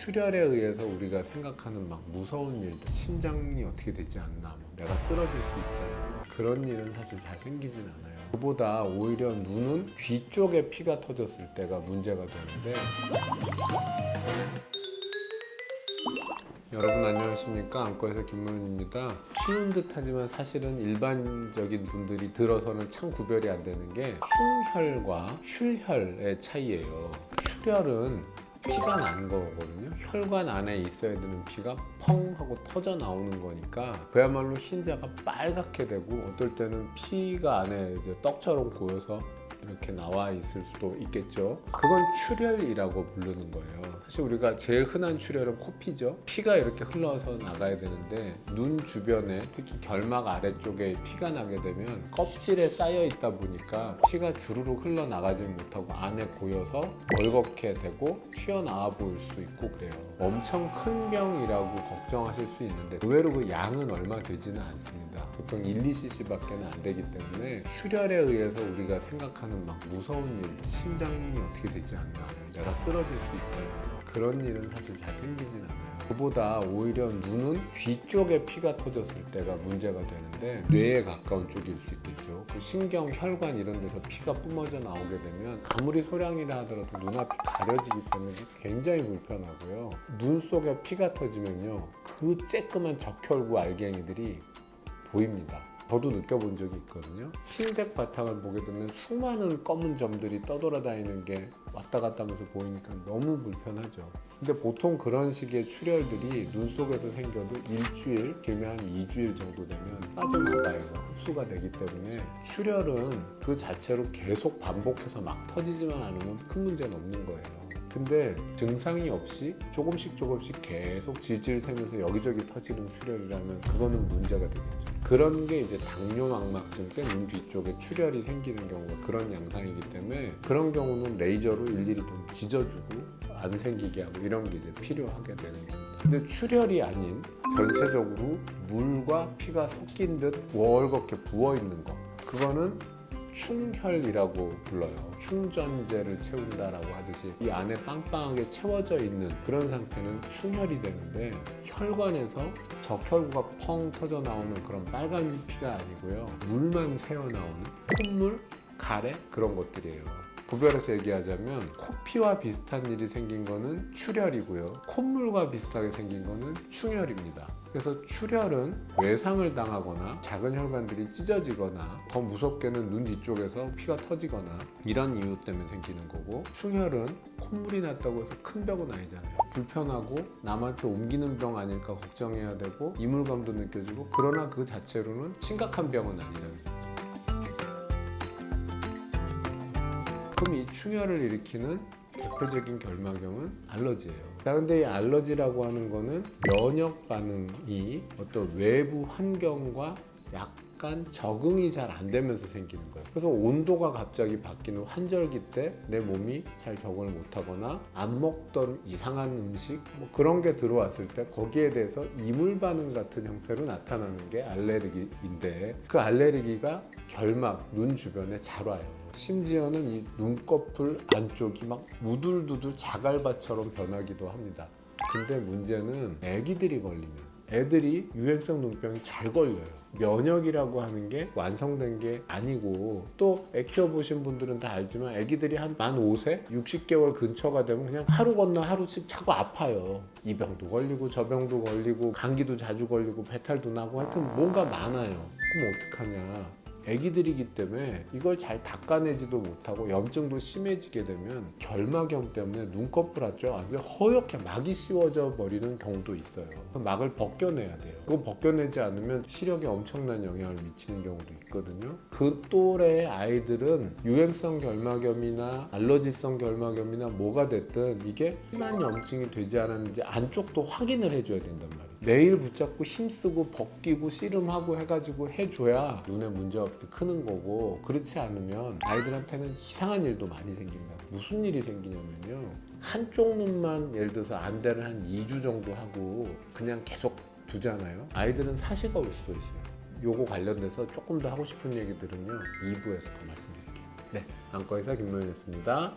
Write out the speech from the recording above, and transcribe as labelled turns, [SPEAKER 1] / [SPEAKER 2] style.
[SPEAKER 1] 출혈에 의해서 우리가 생각하는 막 무서운 일들, 심장이 어떻게 되지 않나, 뭐 내가 쓰러질 수 있잖아. 그런 일은 사실 잘 생기진 않아요. 그보다 오히려 눈은 뒤쪽에 피가 터졌을 때가 문제가 되는데, 여러분 안녕하십니까? 안과에서 김모현입니다. 쉬운 듯 하지만 사실은 일반적인 분들이 들어서는 참 구별이 안 되는 게 충혈과 출혈의 차이예요. 출혈은 피가 난 거거든요. 혈관 안에 있어야 되는 피가 펑 하고 터져 나오는 거니까 그야말로 흰자가 빨갛게 되고, 어떨 때는 피가 안에 이제 떡처럼 고여서 이렇게 나와 있을 수도 있겠죠. 그건 출혈이라고 부르는 거예요. 사실 우리가 제일 흔한 출혈은 코피죠. 피가 이렇게 흘러서 나가야 되는데 눈 주변에, 특히 결막 아래쪽에 피가 나게 되면 껍질에 쌓여 있다 보니까 피가 주르륵 흘러나가지 못하고 안에 고여서 벌겋게 되고 튀어나와 보일 수 있고 그래요. 엄청 큰 병이라고 걱정하실 수 있는데 의외로 그 양은 얼마 되지는 않습니다. 보통 1, 2cc밖에 안 되기 때문에 출혈에 의해서 우리가 생각하는 막 무서운 일, 심장이 어떻게 되지 않나, 내가 쓰러질 수 있잖아요. 그런 일은 사실 잘 생기진 않아요. 그보다 오히려 눈은 뒤쪽에 피가 터졌을 때가 문제가 되는데, 뇌에 가까운 쪽일 수 있겠죠. 그 신경, 혈관 이런 데서 피가 뿜어져 나오게 되면 아무리 소량이라 하더라도 눈앞이 가려지기 때문에 굉장히 불편하고요. 눈 속에 피가 터지면요, 그 쬐끄만 적혈구 알갱이들이 보입니다. 저도 느껴본 적이 있거든요. 흰색 바탕을 보게 되면 수많은 검은 점들이 떠돌아다니는 게 왔다 갔다 하면서 보이니까 너무 불편하죠. 근데 보통 그런 식의 출혈들이 눈 속에서 생겨도 일주일, 길면 한 2주일 정도 되면 빠져나가요. 흡수가 되기 때문에 출혈은 그 자체로 계속 반복해서 막 터지지만 않으면 큰 문제는 없는 거예요. 근데 증상이 없이 조금씩 계속 질질 새면서 여기저기 터지는 출혈이라면 그거는 문제가 되겠죠. 그런 게 이제 당뇨막막증 때 눈 뒤쪽에 출혈이 생기는 경우가 그런 양상이기 때문에, 그런 경우는 레이저로 일일이 좀 지져주고 안 생기게 하고 이런 게 이제 필요하게 되는 겁니다. 근데 출혈이 아닌 전체적으로 물과 피가 섞인 듯 월겋게 부어있는 거, 그거는 충혈이라고 불러요. 충전재를 채운다라고 하듯이 이 안에 빵빵하게 채워져 있는 그런 상태는 충혈이 되는데, 혈관에서 적혈구가 펑 터져 나오는 그런 빨간 피가 아니고요, 물만 새어 나오는 콧물, 가래 그런 것들이에요. 구별해서 얘기하자면 코피와 비슷한 일이 생긴 거는 출혈이고요, 콧물과 비슷하게 생긴 거는 충혈입니다. 그래서 출혈은 외상을 당하거나 작은 혈관들이 찢어지거나, 더 무섭게는 눈 뒤쪽에서 피가 터지거나 이런 이유 때문에 생기는 거고, 충혈은 콧물이 났다고 해서 큰 병은 아니잖아요. 불편하고 남한테 옮기는 병 아닐까 걱정해야 되고 이물감도 느껴지고, 그러나 그 자체로는 심각한 병은 아니라는 거죠. 그럼 이 충혈을 일으키는 대표적인 결막염은 알러지예요. 자, 근데 이 알러지라고 하는 거는 면역 반응이 어떤 외부 환경과 약간 적응이 잘 안 되면서 생기는 거예요. 그래서 온도가 갑자기 바뀌는 환절기 때 내 몸이 잘 적응을 못하거나 안 먹던 이상한 음식 뭐 그런 게 들어왔을 때 거기에 대해서 이물 반응 같은 형태로 나타나는 게 알레르기인데, 그 알레르기가 결막, 눈 주변에 잘 와요. 심지어는 이 눈꺼풀 안쪽이 막 우둘두둘 자갈밭처럼 변하기도 합니다. 근데 문제는 애기들이 걸리면, 애들이 유행성 눈병이 잘 걸려요. 면역이라고 하는 게 완성된 게 아니고, 또 애 키워보신 분들은 다 알지만 애기들이 한 만 5세, 60개월 근처가 되면 그냥 하루 건너 하루씩 자꾸 아파요. 이 병도 걸리고 저 병도 걸리고 감기도 자주 걸리고 배탈도 나고, 하여튼 뭔가 많아요. 그럼 어떡하냐. 애기들이기 때문에 이걸 잘 닦아내지도 못하고 염증도 심해지게 되면 결막염 때문에 눈꺼풀 안쪽 완전 허옇게 막이 씌워져 버리는 경우도 있어요. 그 막을 벗겨내야 돼요. 그거 벗겨내지 않으면 시력에 엄청난 영향을 미치는 경우도 있거든요. 그 또래의 아이들은 유행성 결막염이나 알러지성 결막염이나 뭐가 됐든 이게 심한 염증이 되지 않았는지 안쪽도 확인을 해줘야 된단 말이에요. 매일 붙잡고 힘쓰고 벗기고 씨름하고 해가지고 해줘야 눈에 문제 없게 크는 거고, 그렇지 않으면 아이들한테는 이상한 일도 많이 생깁니다. 무슨 일이 생기냐면요, 한쪽 눈만 예를 들어서 안대를 한 2주 정도 하고 그냥 계속 두잖아요. 아이들은 사시가 올 수도 있어요. 요거 관련돼서 조금 더 하고 싶은 얘기들은요 2부에서 더 말씀드릴게요. 네, 안과의사 김모현이었습니다.